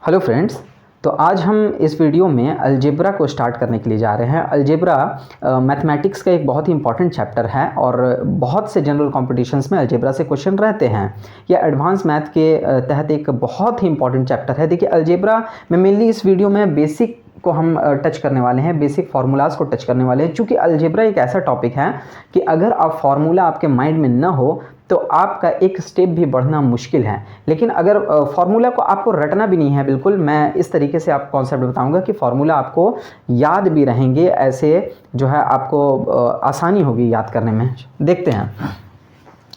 Hello friends, तो आज हम इस वीडियो में अलजेब्रा को स्टार्ट करने के लिए जा रहे हैं। अलजेब्रा मैथमेटिक्स का एक बहुत ही इंपॉर्टेंट चैप्टर है और बहुत से जनरल कॉम्पिटिशन्स में अलजेब्रा से क्वेश्चन रहते हैं। यह एडवांस मैथ के तहत एक बहुत ही इंपॉर्टेंट चैप्टर है। देखिए, अलजेब्रा में मेनली इस वीडियो में बेसिक को हम टच करने वाले हैं, बेसिक फार्मूलाज को टच करने वाले हैं। चूँकि अलजेब्रा एक ऐसा टॉपिक है कि अगर आप फार्मूला आपके माइंड में ना हो तो आपका एक स्टेप भी बढ़ना मुश्किल है। लेकिन अगर फार्मूला को आपको रटना भी नहीं है, बिल्कुल मैं इस तरीके से आप कॉन्सेप्ट बताऊंगा कि फार्मूला आपको याद भी रहेंगे, ऐसे जो है आपको आसानी होगी याद करने में। देखते हैं,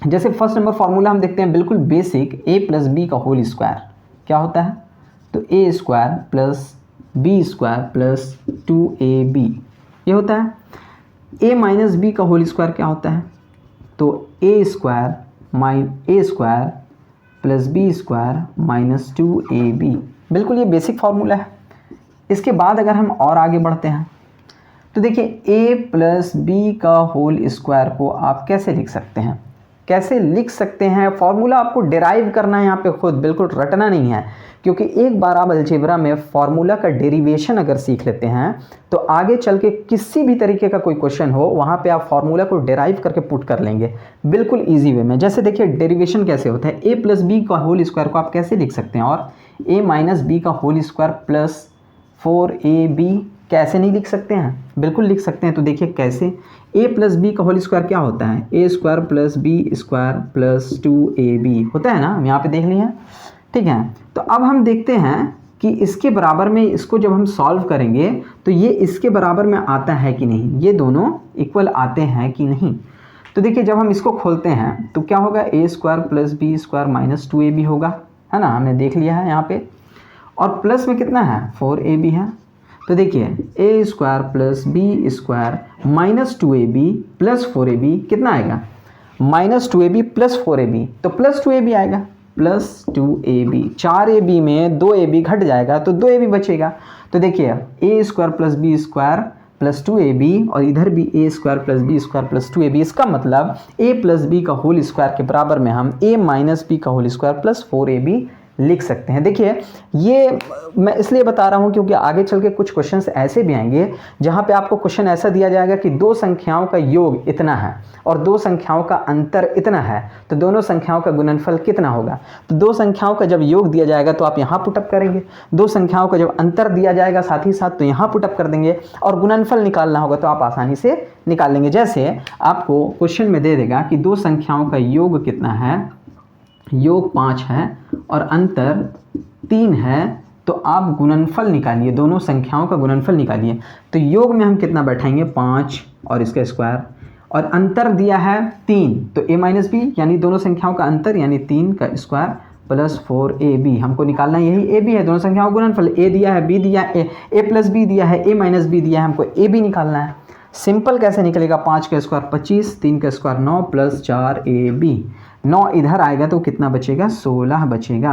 जैसे फर्स्ट नंबर फार्मूला हम देखते हैं, बिल्कुल बेसिक, a प्लस बी का होल स्क्वायर क्या होता है? तो a square plus B square plus 2ab ये होता है। a माइनस बी का होल स्क्वायर क्या होता है? तो a square plus B square minus 2ab। बिल्कुल ये बेसिक फार्मूला है। इसके बाद अगर हम और आगे बढ़ते हैं तो देखिए, a प्लस बी का होल स्क्वायर को आप कैसे लिख सकते हैं? कैसे लिख सकते हैं? फार्मूला आपको डेराइव करना है यहाँ पे खुद, बिल्कुल रटना नहीं है। क्योंकि एक बार आप अलजेब्रा में फार्मूला का डेरिवेशन अगर सीख लेते हैं तो आगे चल के किसी भी तरीके का कोई क्वेश्चन हो वहाँ पे आप फार्मूला को डेराइव करके पुट कर लेंगे बिल्कुल इजी वे में। जैसे देखिए, डेरिवेशन कैसे होता है, a प्लस बी का होल स्क्वायर को आप कैसे लिख सकते हैं? और a माइनस बी का होल स्क्वायर प्लस 4ab कैसे नहीं लिख सकते हैं? बिल्कुल लिख सकते हैं। तो देखिए कैसे, a प्लस बी का होल स्क्वायर क्या होता है? a square plus B square plus 2ab होता है ना, हम यहाँ पे देख लिए हैं, ठीक है। तो अब हम देखते हैं कि इसके बराबर में इसको जब हम सॉल्व करेंगे तो ये इसके बराबर में आता है कि नहीं, ये दोनों इक्वल आते हैं कि नहीं। तो देखिए, जब हम इसको खोलते हैं तो क्या होगा? a square plus B square minus 2ab होगा, है ना, हमने देख लिया है यहाँ पे। और प्लस में कितना है? 4ab है। तो देखिए, a square plus B square minus 2ab plus 4ab कितना आएगा? माइनस 2ab प्लस 4ab, तो प्लस 2ab आएगा, प्लस 2ab। 4ab में 2ab घट जाएगा तो 2ab बचेगा। तो देखिए, a square plus B square plus 2ab और इधर भी a square plus B square plus 2ab। इसका मतलब a प्लस बी का होल स्क्वायर के बराबर में हम a माइनस बी का होल स्क्वायर प्लस 4ab लिख सकते हैं। देखिए, ये मैं इसलिए बता रहा हूँ क्योंकि आगे चल के कुछ क्वेश्चंस ऐसे भी आएंगे जहाँ पे आपको क्वेश्चन ऐसा दिया जाएगा कि दो संख्याओं का योग इतना है और दो संख्याओं का अंतर इतना है, तो दोनों संख्याओं का गुणनफल कितना होगा? तो दो संख्याओं का जब योग दिया जाएगा तो आप यहाँ पुटअप करेंगे, दो संख्याओं का जब अंतर दिया जाएगा साथ ही साथ तो यहाँ पुटअप कर देंगे, और गुणनफल निकालना होगा तो आप आसानी से निकाल लेंगे। जैसे आपको क्वेश्चन में दे देगा कि दो संख्याओं का योग कितना है, योग 5 है और अंतर 3 है, तो आप गुणनफल निकालिए, दोनों संख्याओं का गुणनफल निकालिए। तो योग में हम कितना बैठाएंगे? 5 और इसका स्क्वायर, और अंतर दिया है 3, तो a माइनस बी यानी दोनों संख्याओं का अंतर यानी 3 का स्क्वायर प्लस 4ab। हमको निकालना यही ab है, दोनों संख्याओं का गुणनफल। a दिया है, b दिया है, a प्लस बी दिया है, a माइनस बी दिया है, हमको ab निकालना है। सिंपल कैसे निकलेगा? 5 का स्क्वायर 25, 3 का स्क्वायर 9 प्लस 4ab। 9 इधर आएगा तो कितना बचेगा? 16 बचेगा।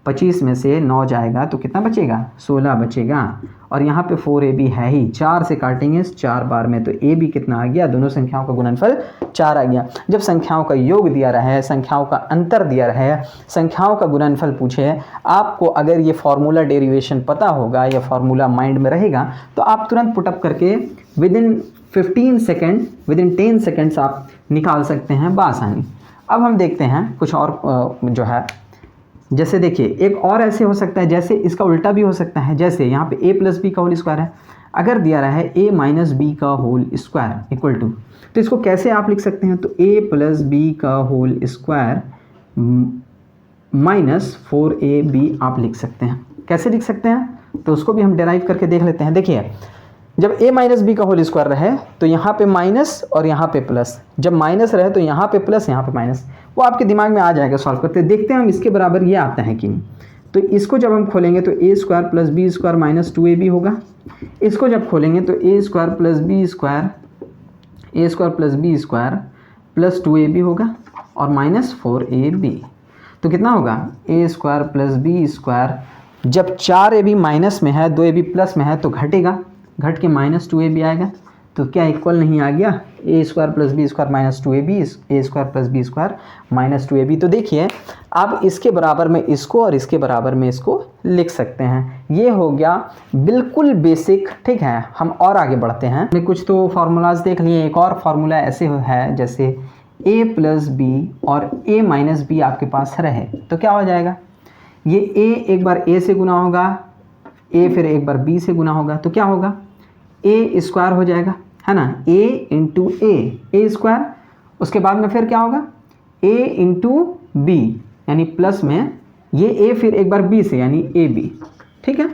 25 में से 9 जाएगा तो कितना बचेगा? 16 बचेगा। और यहाँ पे 4ab है ही, 4 से काटेंगे 4 बार में, तो ab कितना आ गया? दोनों संख्याओं का गुणनफल 4 आ गया। जब संख्याओं का योग दिया रहा है, संख्याओं का अंतर दिया रहा है, संख्याओं का गुणनफल पूछे, आपको अगर ये फार्मूला डेरिवेशन पता होगा या फार्मूला माइंड में रहेगा तो आप तुरंत पुटअप करके विदिन 10 सेकेंड्स आप निकाल सकते हैं बआसानी। अब हम देखते हैं कुछ और जो है, जैसे देखिए, एक और ऐसे हो सकता है, जैसे इसका उल्टा भी हो सकता है। जैसे यहाँ पे a प्लस बी का होल स्क्वायर है, अगर दिया रहा है a माइनस बी का होल स्क्वायर इक्वल टू, तो इसको कैसे आप लिख सकते हैं? तो a प्लस बी का होल स्क्वायर माइनस 4ab आप लिख सकते हैं। कैसे लिख सकते हैं? तो उसको भी हम डेराइव करके देख लेते हैं। देखिए, जब a माइनस बी का होल स्क्वायर रहे तो यहाँ पे माइनस और यहाँ पे प्लस, जब माइनस रहे तो यहाँ पे प्लस, यहाँ पे माइनस, वो आपके दिमाग में आ जाएगा सॉल्व करते। देखते हैं हम इसके बराबर ये आता है कि नहीं। तो इसको जब हम खोलेंगे तो a square plus B square minus 2ab होगा। इसको जब खोलेंगे तो a square plus B square plus 2ab होगा और माइनस 4ab। तो कितना होगा? a square plus B square, जब 4ab माइनस में है 2ab प्लस में है तो घटेगा, घट के माइनस 2ab आएगा। तो क्या इक्वल नहीं आ गया, A square plus B square minus 2ab, A square plus B square minus 2ab। तो देखिए आप इसके बराबर में इसको और इसके बराबर में इसको लिख सकते हैं। ये हो गया बिल्कुल बेसिक, ठीक है। हम और आगे बढ़ते हैं, हमने कुछ तो फार्मूलाज देख लिए। एक और फार्मूला ऐसे है जैसे a प्लस बी और a माइनस बी आपके पास रहे तो क्या हो जाएगा, ये a एक बार a से गुना होगा, a फिर एक बार b से गुना होगा, तो क्या होगा, a स्क्वायर हो जाएगा, है ना, a इंटू ए स्क्वायर। उसके बाद में फिर क्या होगा, a इंटू बी, यानी प्लस में ये a फिर एक बार b से, यानी ab, ठीक है।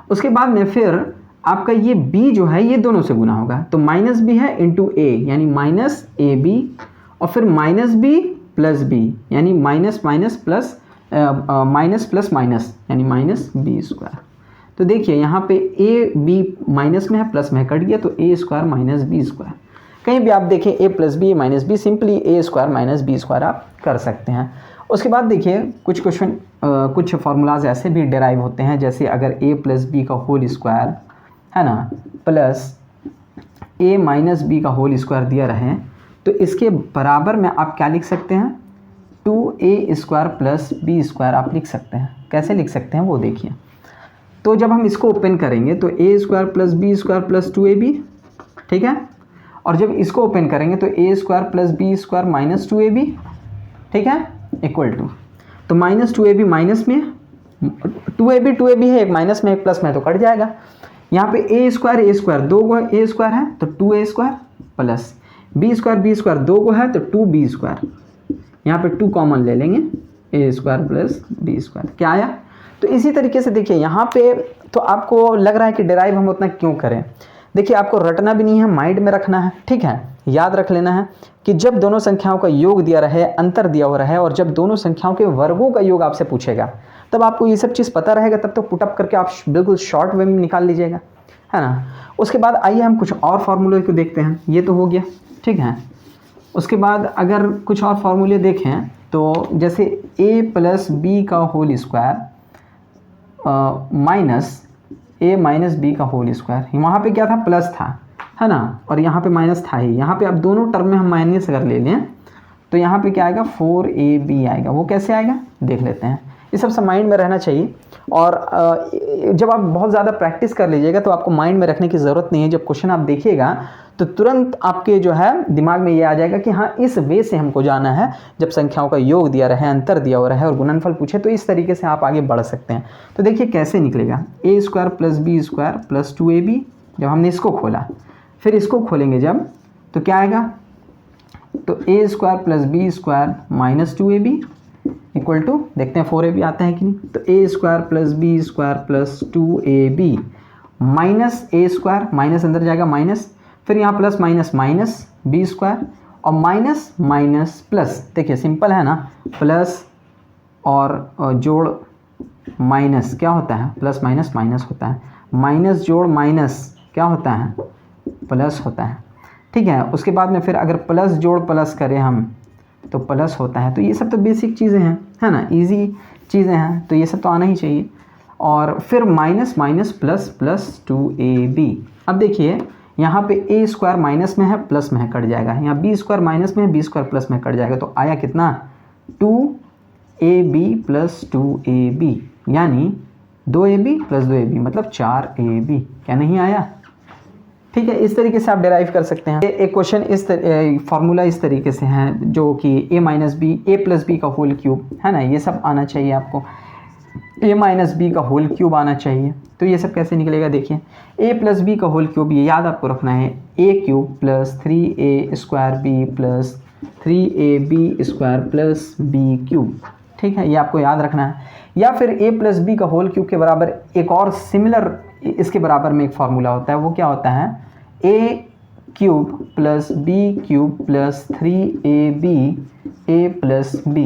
उसके बाद में फिर आपका ये b जो है ये दोनों से गुना होगा, तो माइनस बी है इंटू a, यानी माइनस ए बी, और फिर माइनस बी प्लस बी, यानी minus minus plus minus plus minus, यानी माइनस बी स्क्वायर। तो देखिए यहाँ पे ए बी माइनस में है, प्लस में कट गया, तो A square minus B square. कहीं भी आप देखें A plus B minus B, simply A square minus B square आप कर सकते हैं। उसके बाद देखिए कुछ फार्मूलाज ऐसे भी डिराइव होते हैं, जैसे अगर ए प्लस बी का होल स्क्वायर, है ना, प्लस ए माइनस बी का होल स्क्वायर दिया रहे, तो इसके बराबर में आप क्या लिख सकते हैं, 2a square plus B square आप लिख सकते हैं। कैसे लिख सकते हैं वो देखिए। तो जब हम इसको ओपन करेंगे तो a square plus B square plus 2ab, ठीक है, और जब इसको ओपन करेंगे तो a square plus B square minus 2ab, ठीक है, इक्वल टू, तो माइनस 2ab माइनस में 2ab है, एक माइनस में एक प्लस में, तो कट जाएगा। यहाँ पे a स्क्वायर दो गो a स्क्वायर है तो 2a square, plus b square दो गो है तो 2b स्क्वायर, यहाँ पे 2 कॉमन ले लेंगे, a square plus b square, क्या आया। तो इसी तरीके से देखिए यहाँ पे, तो आपको लग रहा है कि डिराइव हम उतना क्यों करें, देखिए आपको रटना भी नहीं है, माइंड में रखना है, ठीक है। याद रख लेना है कि जब दोनों संख्याओं का योग दिया रहे, अंतर दिया हुआ रहे, और जब दोनों संख्याओं के वर्गों का योग आपसे पूछेगा, तब आपको ये सब चीज़ पता रहेगा, तब तो पुटअप करके आप बिल्कुल शॉर्ट वे में निकाल लीजिएगा, है ना। उसके बाद आइए हम कुछ और फार्मूले को देखते हैं। ये तो हो गया, ठीक है। उसके बाद अगर कुछ और फार्मूले देखें तो जैसे a प्लस बी का whole square minus a minus b का होल स्क्वायर, वहाँ पे क्या था, प्लस था, है ना, और यहाँ पे माइनस था ही। यहाँ पे अब दोनों टर्म में हम माइनस अगर ले लें तो यहाँ पे क्या आएगा, 4ab आएगा। वो कैसे आएगा देख लेते हैं। ये सब माइंड में रहना चाहिए, और जब आप बहुत ज़्यादा प्रैक्टिस कर लीजिएगा तो आपको माइंड में रखने की ज़रूरत नहीं है। जब क्वेश्चन आप देखिएगा तो तुरंत आपके जो है दिमाग में ये आ जाएगा कि हाँ, इस वे से हमको जाना है। जब संख्याओं का योग दिया रहे, अंतर दिया हुआ रहे और गुणनफल पूछे, तो इस तरीके से आप आगे बढ़ सकते हैं। तो देखिए कैसे निकलेगा, a square plus B square plus 2ab। जब हमने इसको खोला, फिर इसको खोलेंगे जब, तो क्या आएगा, तो a square plus B square minus 2ab equal to, देखते हैं 4ab आता है कि नहीं, तो a square plus B square plus 2ab minus a square, minus अंदर जाएगा माइनस, फिर यहाँ plus minus minus B square, और माइनस माइनस प्लस, देखिए सिंपल है ना, प्लस और जोड़ माइनस क्या होता है, प्लस माइनस माइनस होता है, माइनस जोड़ माइनस क्या होता है, प्लस होता है, ठीक है। उसके बाद में फिर अगर प्लस जोड़ प्लस करें हम तो प्लस होता है। तो ये सब तो बेसिक चीज़ें हैं, है ना, इजी चीज़ें हैं, तो ये सब तो आना ही चाहिए। और फिर minus minus plus plus 2ab। अब देखिए यहाँ पे a स्क्वायर माइनस में है, प्लस में है, कट जाएगा। यहाँ b स्क्वायर माइनस में है, b स्क्वायर प्लस में कट जाएगा। तो आया कितना, 2ab प्लस 2ab, यानी 2ab प्लस 2ab मतलब 4ab। क्या नहीं आया, ठीक है। इस तरीके से आप डिराइव कर सकते हैं। एक क्वेश्चन इस फार्मूला इस तरीके से है, जो कि a minus b, a plus b का होल क्यूब, है ना, ये सब आना चाहिए आपको। a माइनस बी का होल क्यूब आना चाहिए। तो ये सब कैसे निकलेगा, देखिए a प्लस बी का होल क्यूब, ये याद आपको रखना है, a cube plus 3a square b plus 3ab square plus B cube, ठीक है, ये आपको याद रखना है। या फिर a प्लस बी का होल क्यूब के बराबर एक और सिमिलर इसके बराबर में एक फार्मूला होता है, वो क्या होता है, a cube plus B cube plus 3ab a plus b.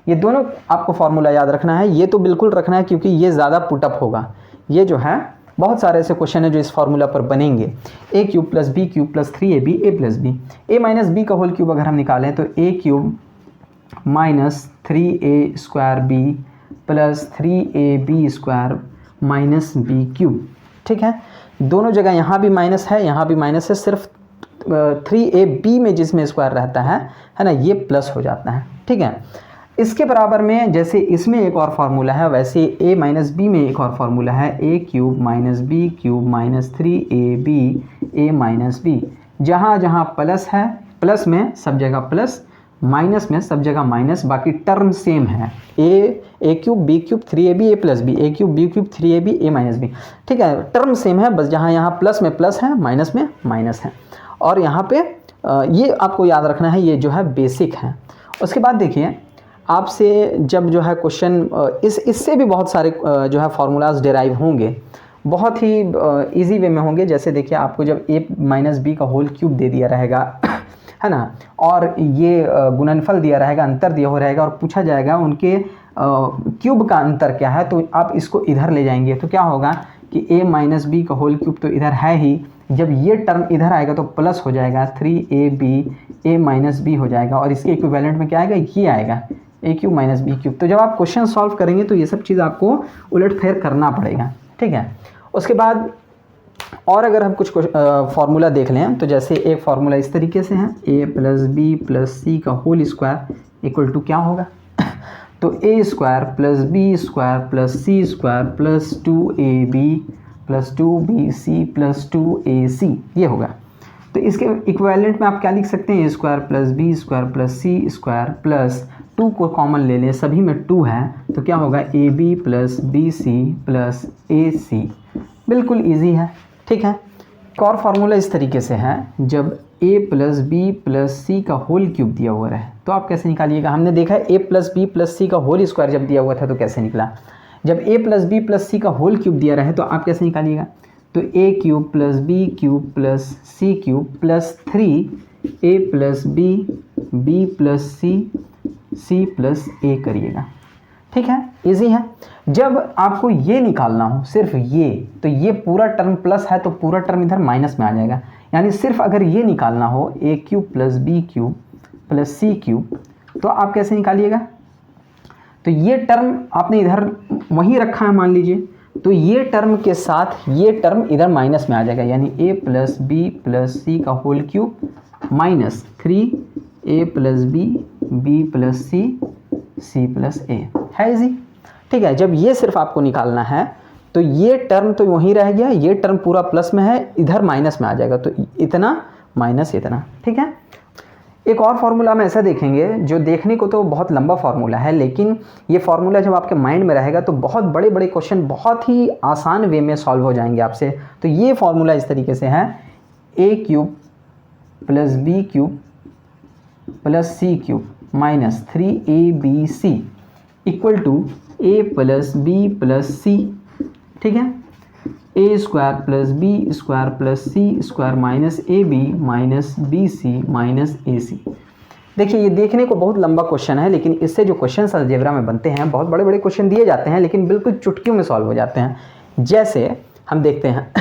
ये दोनों आपको फार्मूला याद रखना है, ये तो बिल्कुल रखना है क्योंकि ये ज़्यादा पुटअप होगा। ये जो है बहुत सारे ऐसे क्वेश्चन है जो इस फार्मूला पर बनेंगे, a cube plus B cube plus 3ab a plus b. a minus b का होल क्यूब अगर हम निकालें तो a cube minus 3a square b plus 3ab square minus b cube, ठीक है। दोनों जगह यहाँ भी माइनस है, यहाँ भी माइनस है, सिर्फ 3ab में जिसमें स्क्वायर रहता है ना, ये प्लस हो जाता है। ठीक है, इसके बराबर में जैसे इसमें एक और फार्मूला है, वैसे a माइनस बी में एक और फार्मूला है, a cube minus b cube minus 3ab a minus b. जहाँ जहाँ प्लस है, प्लस में सब जगह प्लस, माइनस में सब जगह माइनस, बाकी टर्म सेम है, a cube b cube 3ab a plus b, a cube b cube 3ab a minus b. ठीक है, टर्म सेम है, बस जहाँ यहाँ प्लस में प्लस है, माइनस में माइनस है। और यहाँ पे ये आपको याद रखना है, ये जो है बेसिक है। उसके बाद देखिए आपसे जब जो है क्वेश्चन इससे भी बहुत सारे जो है फार्मूलाज डिराइव होंगे, बहुत ही इजी वे में होंगे। जैसे देखिए आपको जब a माइनस बी का होल क्यूब दे दिया रहेगा है ना, और ये गुणनफल दिया रहेगा, अंतर दिया हो रहेगा, और पूछा जाएगा उनके क्यूब का अंतर क्या है, तो आप इसको इधर ले जाएंगे तो क्या होगा कि a माइनस बी का होल क्यूब तो इधर है ही, जब ये टर्म इधर आएगा तो प्लस हो जाएगा, 3ab a माइनस बी हो जाएगा, और इसके इक्विवेलेंट में क्या आएगा, ये आएगा a cube minus b cube. तो जब आप क्वेश्चन सॉल्व करेंगे तो ये सब चीज़ आपको उलट फेर करना पड़ेगा। ठीक है, उसके बाद और अगर हम कुछ फार्मूला देख लें तो जैसे एक फार्मूला इस तरीके से है, a plus B plus c का होल स्क्वायर इक्वल टू क्या होगा, तो a square plus B square plus C square plus 2ab plus 2bc plus 2ac, ये होगा। तो इसके इक्विवेलेंट में आप क्या लिख सकते हैं, a square plus B square plus C square plus 2 को कॉमन ले लें, सभी में 2 है, तो क्या होगा ab plus bc plus ac। बिल्कुल ईजी है। ठीक है, एक और फार्मूला इस तरीके से है, जब a plus B plus c का होल क्यूब दिया हुआ रहे तो आप कैसे निकालिएगा। हमने देखा है a plus B plus c का होल स्क्वायर जब दिया हुआ था तो कैसे निकला। जब a plus B plus c का होल क्यूब दिया रहे तो आप कैसे निकालिएगा, तो a cube plus B cube plus C cube plus 3a plus B plus c plus a करिएगा। ठीक है, इजी है। जब आपको ये निकालना हो सिर्फ ये, तो ये पूरा टर्म प्लस है तो पूरा टर्म इधर माइनस में आ जाएगा, यानी सिर्फ अगर ये निकालना हो a cube plus B cube plus C cube, तो आप कैसे निकालिएगा, तो ये टर्म आपने इधर वहीं रखा है मान लीजिए, तो ये टर्म के साथ ये टर्म इधर माइनस में आ जाएगा, यानी a plus B plus c का whole cube minus 3a plus B plus c plus a है इजी। ठीक है, जब ये सिर्फ आपको निकालना है तो ये टर्म तो वहीं रह गया, ये टर्म पूरा प्लस में है, इधर माइनस में आ जाएगा, तो इतना माइनस इतना। ठीक है, एक और फार्मूला हम ऐसा देखेंगे जो देखने को तो बहुत लंबा फार्मूला है, लेकिन ये फार्मूला जब आपके माइंड में रहेगा तो बहुत बड़े बड़े क्वेश्चन बहुत ही आसान वे में सॉल्व हो जाएंगे आपसे। तो ये फार्मूला इस तरीके से है, a cube plus B cube plus C cube minus 3abc equal to a plus B plus C. ठीक है, a square plus B square plus C square minus ab minus bc minus ac। देखिए ये देखने को बहुत लंबा question है, लेकिन इससे जो क्वेश्चन अलजेब्रा में बनते हैं, बहुत बड़े बड़े क्वेश्चन दिए जाते हैं लेकिन बिल्कुल चुटकियों में सॉल्व हो जाते हैं। जैसे हम देखते हैं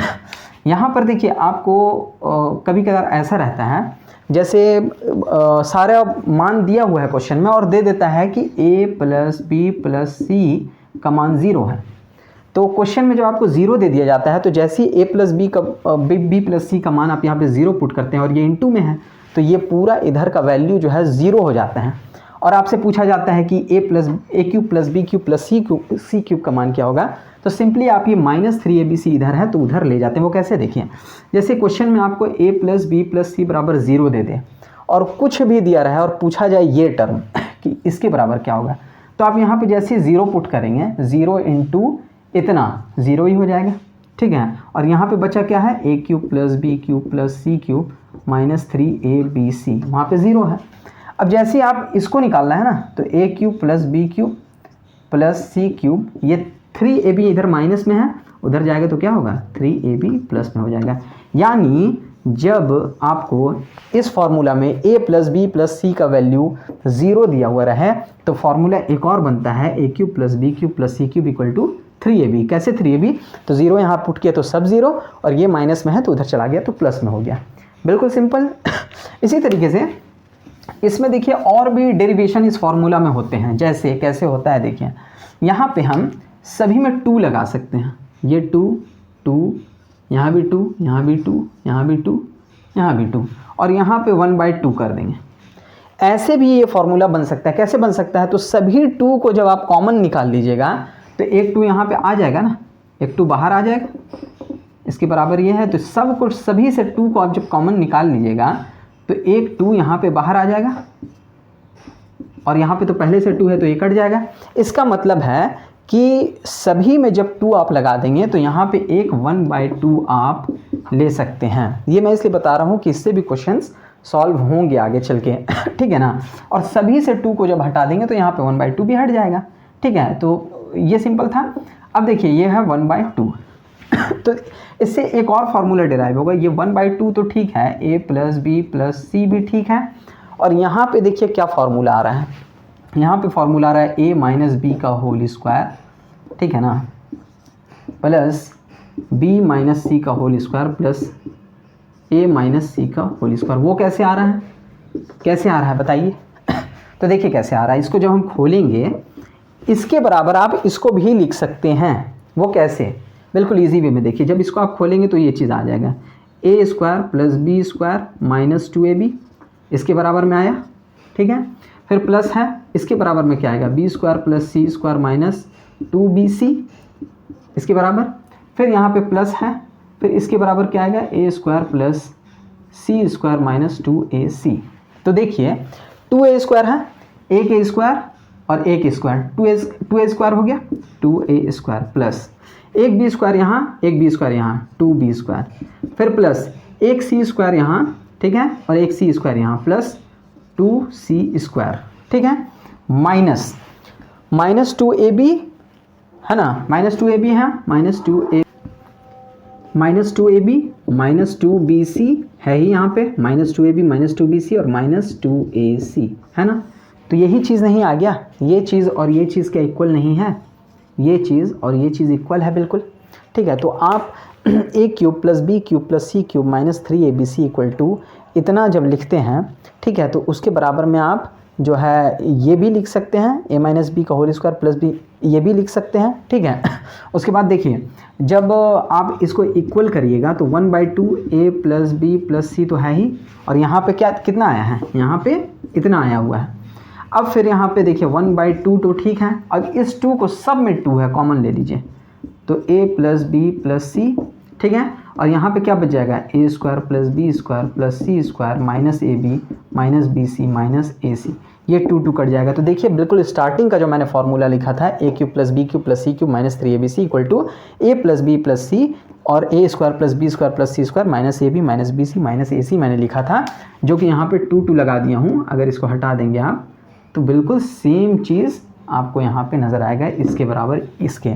यहाँ पर देखिए आपको कभी कभार ऐसा रहता है, जैसे सारा मान दिया हुआ है क्वेश्चन में और दे देता है कि a plus B plus c का मान 0 है, तो क्वेश्चन में जब आपको 0 दे दिया जाता है तो जैसे ही a plus B plus c का मान आप यहाँ पे 0 पुट करते हैं और ये इनटू में है, तो ये पूरा इधर का वैल्यू जो है 0 हो जाता है, और आपसे पूछा जाता है कि a cube plus B cube plus C cube का मान क्या होगा, तो सिंपली आप ये माइनस 3abc इधर है तो उधर ले जाते हैं। वो कैसे देखिए, जैसे क्वेश्चन में आपको a प्लस बी प्लस सी बराबर 0 दे दे और कुछ भी दिया रहा है और पूछा जाए ये टर्म कि इसके बराबर क्या होगा, तो आप यहाँ पे जैसे 0 पुट करेंगे, 0 इंटू इतना 0 ही हो जाएगा। ठीक है, और यहाँ पे बचा क्या है, a cube plus B cube plus C cube minus 3abc, वहाँ पे 0 है। अब जैसे ही आप इसको निकालना है ना, तो a cube plus B cube plus C cube, ये 3ab इधर माइनस में है, उधर जाएगा तो क्या होगा 3ab प्लस में हो जाएगा। यानी जब आपको इस फार्मूला में a plus B plus c का वैल्यू 0 दिया हुआ रहे तो फार्मूला एक और बनता है, a cube plus B cube plus C cube equal to 3ab। कैसे 3ab, तो 0 यहाँ पुट किया तो सब 0, और ये माइनस में है तो उधर चला गया तो प्लस में हो गया। बिल्कुल सिंपल। इसी तरीके से इसमें देखिए और भी डेरिवेशन इस फार्मूला में होते हैं। जैसे कैसे होता है देखिए, यहाँ पे हम सभी में 2 लगा सकते हैं, ये 2 2 यहाँ भी 2, यहाँ भी 2, यहाँ भी 2, यहाँ भी 2 और यहाँ पे 1/2 कर देंगे। ऐसे भी ये फॉर्मूला बन सकता है। कैसे बन सकता है? तो सभी 2 को जब आप कॉमन निकाल लीजिएगा तो एक 2 यहाँ पे आ जाएगा ना, एक 2 बाहर आ जाएगा, इसके बराबर ये है। तो सब कुछ सभी से 2 को आप जब कॉमन निकाल लीजिएगा तो एक 2 यहाँ पे बाहर आ जाएगा और यहाँ पे तो पहले से 2 है तो ये कट जाएगा। इसका मतलब है कि सभी में जब 2 आप लगा देंगे तो यहाँ पे एक 1/2 आप ले सकते हैं। ये मैं इसलिए बता रहा हूँ कि इससे भी क्वेश्चंस सॉल्व होंगे आगे चल के ठीक है ना। और सभी से 2 को जब हटा देंगे तो यहाँ पे 1/2 भी हट जाएगा। ठीक है, तो ये सिंपल था। अब देखिए ये है 1/2 तो इससे एक और फार्मूला डिराइव होगा। ये 1/2 तो ठीक है, a + b + c भी ठीक है। और यहाँ पे देखिए क्या फार्मूला आ रहा है, यहाँ पे फार्मूला आ रहा है a - b का होल स्क्वायर, ठीक है ना, प्लस b - c का whole square plus a - c का होल स्क्वायर। वो कैसे आ रहा है, कैसे आ रहा है बताइए? तो देखिए कैसे आ रहा है, इसको जब हम खोलेंगे इसके बराबर आप इसको भी लिख सकते हैं। वो कैसे? बिल्कुल इजी वे में देखिए, जब इसको आप खोलेंगे तो ये चीज़ आ जाएगा a² + b² - 2ab, इसके बराबर में आया, ठीक है। फिर प्लस है, इसके बराबर में क्या आएगा, b² + c² - 2bc, इसके बराबर। फिर यहाँ पे प्लस है, फिर इसके बराबर क्या आएगा, a² + c² - 2ac। तो देखिए 2a² है, एक a² और एक स्क्वायर, 2a² हो गया, 2a² प्लस एक b² यहाँ, एक b² यहाँ, 2b², फिर प्लस एक c² यहाँ, ठीक है, और एक c² यहाँ, प्लस 2c², ठीक है, माइनस -2ab है ना, -2ab है, -2ab -2bc है ही यहाँ पे, -2ab -2bc और -2ac है ना। तो यही चीज़ नहीं आ गया, ये चीज़ और ये चीज़ क्या इक्वल नहीं है, ये चीज़ और ये चीज़ इक्वल है बिल्कुल, ठीक है। तो आप a³ + b³ + c³ - 3abc = इतना जब लिखते हैं, ठीक है, तो उसके बराबर में आप जो है ये भी लिख सकते हैं, a - b का होल स्क्वायर प्लस b, ये भी लिख सकते हैं, ठीक है। उसके बाद देखिए जब आप इसको इक्वल करिएगा तो 1/2 a + b + c तो है ही, और यहाँ पे क्या कितना आया है, यहाँ पे इतना आया हुआ है। अब फिर यहाँ पे देखिए 1/2 तो ठीक है, अब इस 2 को सब में 2 है, कॉमन ले लीजिए, तो a + b + c, ठीक है, और यहाँ पे क्या बच जाएगा, a² + b² + c² - ab - bc - ac, ये 2 कट जाएगा। तो देखिए बिल्कुल स्टार्टिंग का जो मैंने फार्मूला लिखा था, a³ + b³ + c³ - 3abc = a + b + c और a² + b² + c² - ab - bc - ac मैंने लिखा था, जो कि यहाँ पे 2 लगा दिया हूँ। अगर इसको हटा देंगे आप तो बिल्कुल सेम चीज़ आपको यहाँ पे नज़र आएगा, इसके बराबर इसके।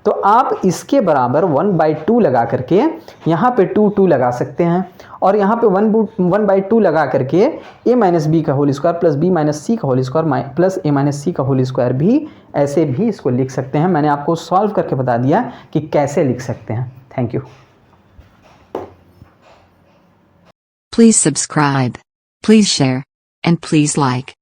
तो आप इसके बराबर 1/2 लगा करके यहाँ पे 2 लगा सकते हैं, और यहाँ पे 1/2 लगा करके a - b का whole square plus b - c का whole square plus a - c का होल स्क्वायर भी ऐसे भी इसको लिख सकते हैं। मैंने आपको सॉल्व करके बता दिया कि कैसे लिख सकते हैं। Thank you. Please subscribe, please share, and please like.